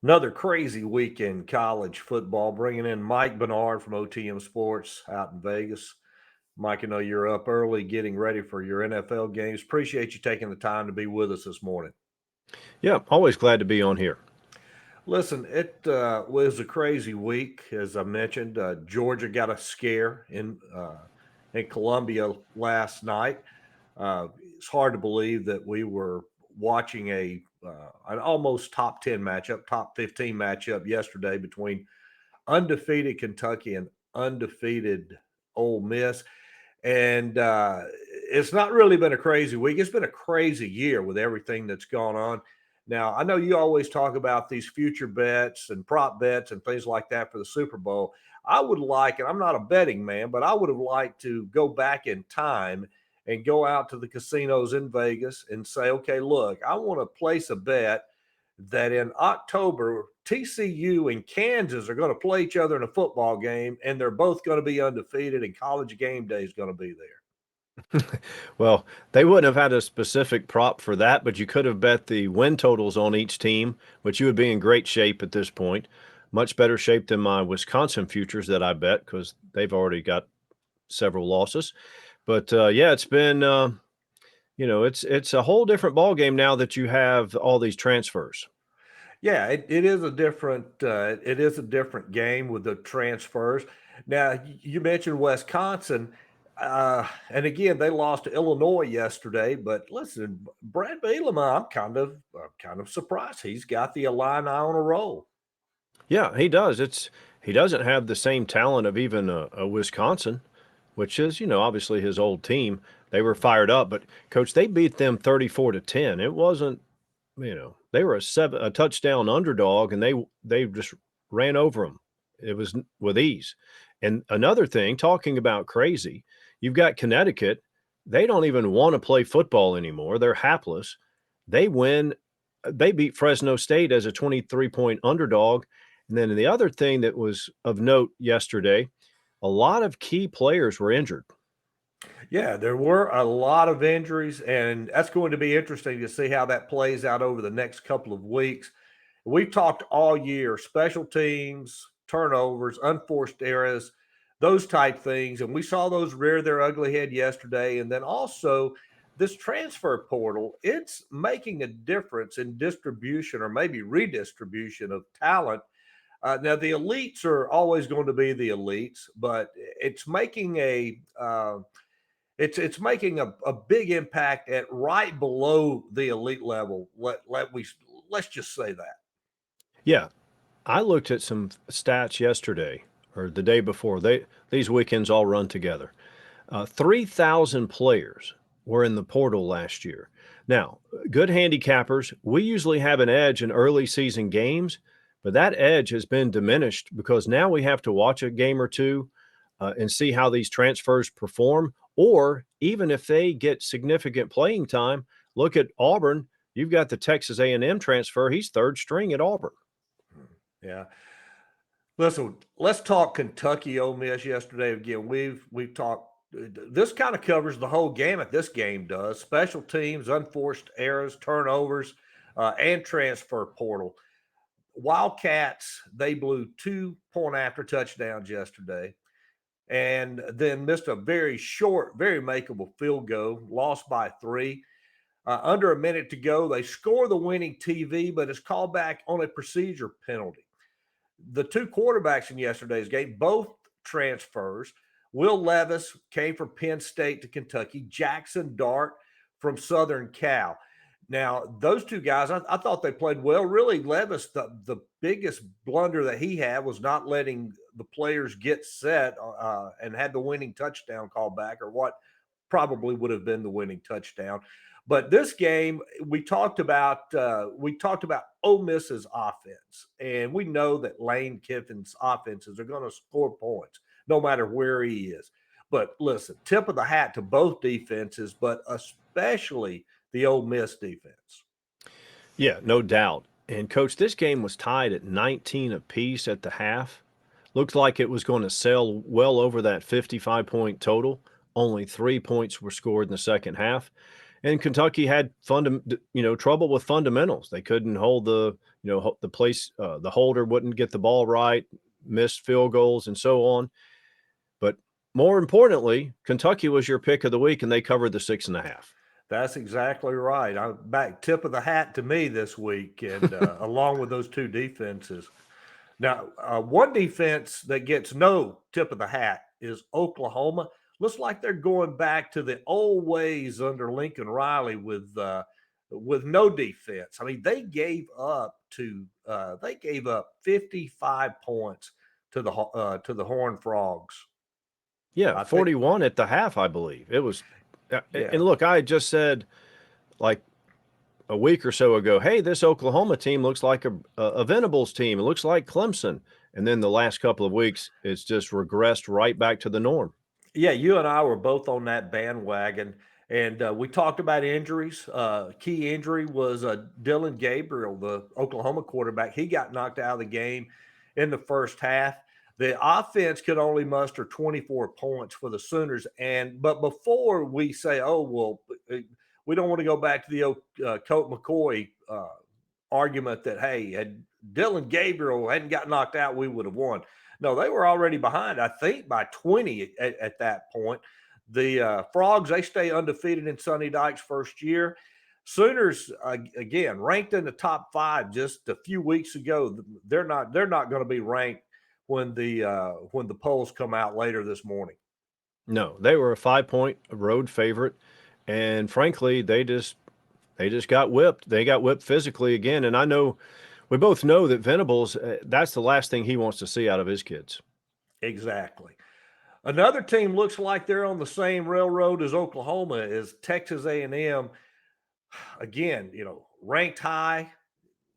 Another crazy week in college football, bringing in Mike Bernard from OTM Sports out in Vegas. Mike, I know you're up early getting ready for your NFL games. Appreciate you taking the time to be with us this morning. Yeah, always glad to be on here. Listen, it was a crazy week, as I mentioned. Georgia got a scare in Columbia last night. It's hard to believe that we were watching an almost top 10 matchup, top 15 matchup yesterday between undefeated Kentucky and undefeated Ole Miss. And it's not really been a crazy week. It's been a crazy year with everything that's gone on. Now, I know you always talk about these future bets and prop bets and things like that for the Super Bowl. I would like, and I'm not a betting man, but I would have liked to go back in time and go out to the casinos in Vegas and say, okay, look, I want to place a bet that in October, TCU and Kansas are going to play each other in a football game, and they're both going to be undefeated, and college game day is going to be there. Well, they wouldn't have had a specific prop for that, but you could have bet the win totals on each team, which you would be in great shape at this point. Much better shape than my Wisconsin futures that I bet because they've already got several losses. But yeah, it's been it's a whole different ball game now that you have all these transfers. Yeah, it is a different game with the transfers. Now you mentioned Wisconsin, and again they lost to Illinois yesterday. But listen, Brad Bielema, I'm kind of surprised he's got the Illini on a roll. Yeah, he does. He doesn't have the same talent of even a Wisconsin, which is, obviously his old team. They were fired up, but coach, they beat them 34-10. It wasn't, they were a touchdown underdog and they just ran over them. It was with ease. And another thing, talking about crazy, you've got Connecticut. They don't even want to play football anymore. They're hapless. They win. They beat Fresno State as a 23-point underdog. And then the other thing that was of note yesterday, a lot of key players were injured. Yeah, there were a lot of injuries, and that's going to be interesting to see how that plays out over the next couple of weeks. We've talked all year special teams, turnovers, unforced errors, those type things, and we saw those rear their ugly head yesterday. And then also this transfer portal, it's making a difference in distribution or maybe redistribution of talent. Now the elites are always going to be the elites, but it's making a big impact at right below the elite level. Let's just say that. Yeah, I looked at some stats yesterday or the day before. These weekends all run together. 3,000 players were in the portal last year. Now, good handicappers, we usually have an edge in early season games, but that edge has been diminished because now we have to watch a game or two and see how these transfers perform. Or even if they get significant playing time, look at Auburn. You've got the Texas A&M transfer. He's third string at Auburn. Yeah. Listen, let's talk Kentucky Ole Miss yesterday. Again, we've talked. This kind of covers the whole gamut. This game does special teams, unforced errors, turnovers, and transfer portal. Wildcats, they blew 2 point after touchdowns yesterday and then missed a very short, very makeable field goal, lost by three. Under a minute to go, they score the winning TV, but it's called back on a procedure penalty. The two quarterbacks in yesterday's game, both transfers. Will Levis came from Penn State to Kentucky. Jackson Dart from Southern Cal. Now, those two guys, I thought they played well. Really, Levis, the biggest blunder that he had was not letting the players get set and had the winning touchdown called back, or what probably would have been the winning touchdown. But this game, we talked about Ole Miss's offense, and we know that Lane Kiffin's offenses are going to score points no matter where he is. But listen, tip of the hat to both defenses, but especially the Ole Miss defense. Yeah, no doubt. And coach, this game was tied at 19 apiece at the half. Looked like it was going to sell well over that 55-point total. Only 3 points were scored in the second half. And Kentucky had trouble with fundamentals. They couldn't hold the place. The holder wouldn't get the ball right, missed field goals, and so on. But more importantly, Kentucky was your pick of the week, and they covered the 6.5. That's exactly right. I'm back tip of the hat to me this week, and along with those two defenses. Now, one defense that gets no tip of the hat is Oklahoma. Looks like they're going back to the old ways under Lincoln Riley with no defense. I mean, they gave up 55 points to the Horned Frogs. Yeah, I think, 41 at the half, I believe. It was yeah, and look, I had just said like a week or so ago, hey, this Oklahoma team looks like a Venables team. It looks like Clemson. And then the last couple of weeks, it's just regressed right back to the norm. yeah. You and I were both on that bandwagon, and we talked about injuries. Key injury was Dylan Gabriel, the Oklahoma quarterback. He got knocked out of the game in the first half. The offense could only muster 24 points for the Sooners, but before we say, "Oh well," we don't want to go back to the Colt McCoy argument that, hey, had Dylan Gabriel hadn't got knocked out, we would have won. No, they were already behind, I think, by 20 at that point. The Frogs, they stay undefeated in Sonny Dykes' first year. Sooners, again, ranked in the top 5 just a few weeks ago. They're not going to be ranked when the polls come out later this morning. No, they were a 5-point road favorite. And frankly, they just got whipped. They got whipped physically again. And I know we both know that Venables, that's the last thing he wants to see out of his kids. Exactly. Another team looks like they're on the same railroad as Oklahoma is Texas A&M. Again, ranked high.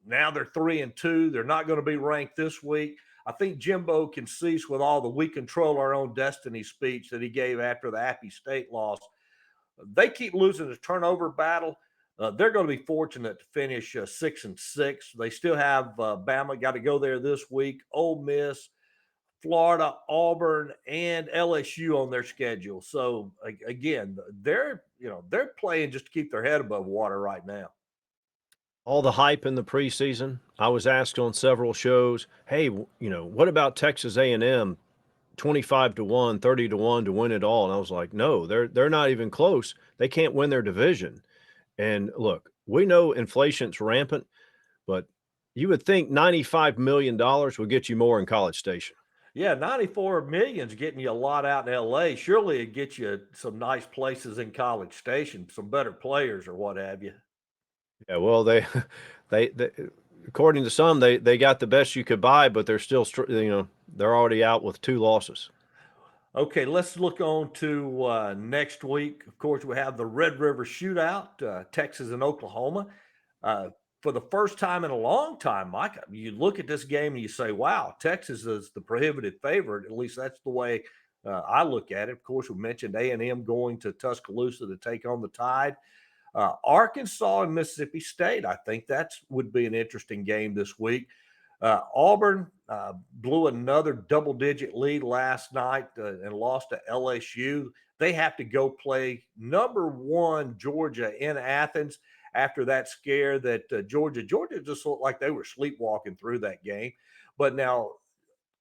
Now they're 3-2. They're not going to be ranked this week. I think Jimbo can cease with all the "we control our own destiny" speech that he gave after the Appy State loss. They keep losing the turnover battle. They're going to be fortunate to finish 6-6. They still have Bama got to go there this week. Ole Miss, Florida, Auburn, and LSU on their schedule. So again, they're playing just to keep their head above water right now. All the hype in the preseason. I was asked on several shows, hey, what about Texas A&M 25-1, 30-1 to win it all? And I was like, no, they're not even close. They can't win their division. And look, we know inflation's rampant, but you would think $95 million would get you more in College Station. Yeah, 94 million's getting you a lot out in LA. Surely it gets you some nice places in College Station, some better players or what have you. Yeah, well, they according to some, they got the best you could buy, but they're still, they're already out with 2 losses. Okay, let's look on to next week. Of course, we have the Red River Shootout, Texas and Oklahoma. Uh, for the first time in a long time, Mike, you look at this game and you say, wow, Texas is the prohibitive favorite. At least that's the way I look at it. Of course, we mentioned A&M going to Tuscaloosa to take on the Tide. Arkansas and Mississippi State, I think that would be an interesting game this week. Auburn blew another double-digit lead last night and lost to LSU. They have to go play number 1 Georgia in Athens after that scare that Georgia just looked like they were sleepwalking through that game. But now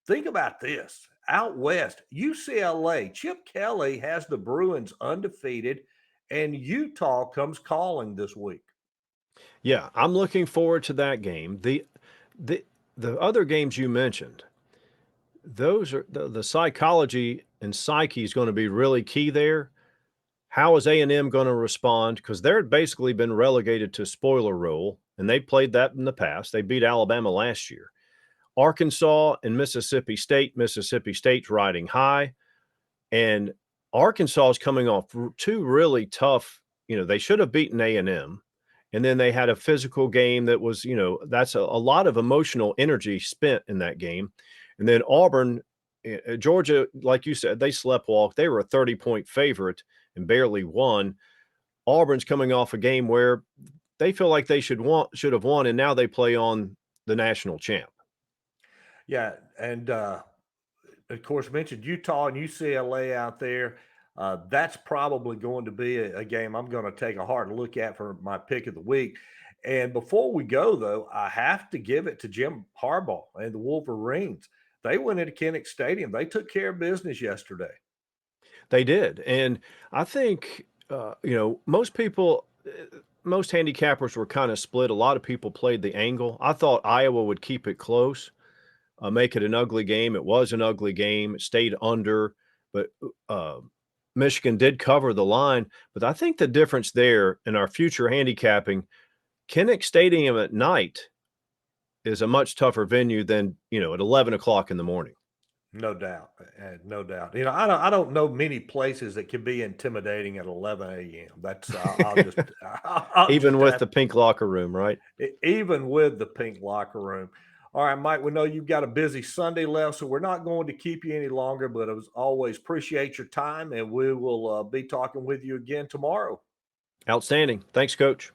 think about this. Out west, UCLA, Chip Kelly has the Bruins undefeated, and Utah comes calling this week. Yeah, I'm looking forward to that game. The the other games you mentioned, those are the psychology and psyche is going to be really key there. How is A&M going to respond? Because they're basically been relegated to spoiler role, and they played that in the past. They beat Alabama last year. Arkansas and Mississippi State's riding high, and Arkansas is coming off 2 really tough. They should have beaten A&M, and then they had a physical game that was, that's a lot of emotional energy spent in that game. And then Auburn, Georgia, like you said, they sleptwalked. They were a 30-point favorite and barely won. Auburn's coming off a game where they feel like they should have won, and now they play on the national champ. Yeah, and of course mentioned Utah and UCLA out there. That's probably going to be a game I'm going to take a hard look at for my pick of the week. And before we go, though, I have to give it to Jim Harbaugh and the Wolverines. They went into Kinnick Stadium. They took care of business yesterday. They did, and I think most people, most handicappers were kind of split. A lot of people played the angle. I thought Iowa would keep it close, make it an ugly game. It was an ugly game. It stayed under, but Michigan did cover the line. But I think the difference there in our future handicapping, Kinnick Stadium at night is a much tougher venue than at 11 o'clock in the morning. No doubt, no doubt. I don't know many places that can be intimidating at 11 a.m. That's I'll just I'll Even just with have the pink locker room, right? even with the pink locker room. All right, Mike. We know you've got a busy Sunday left, so we're not going to keep you any longer. But as always, appreciate your time, and we will be talking with you again tomorrow. Outstanding. Thanks, Coach.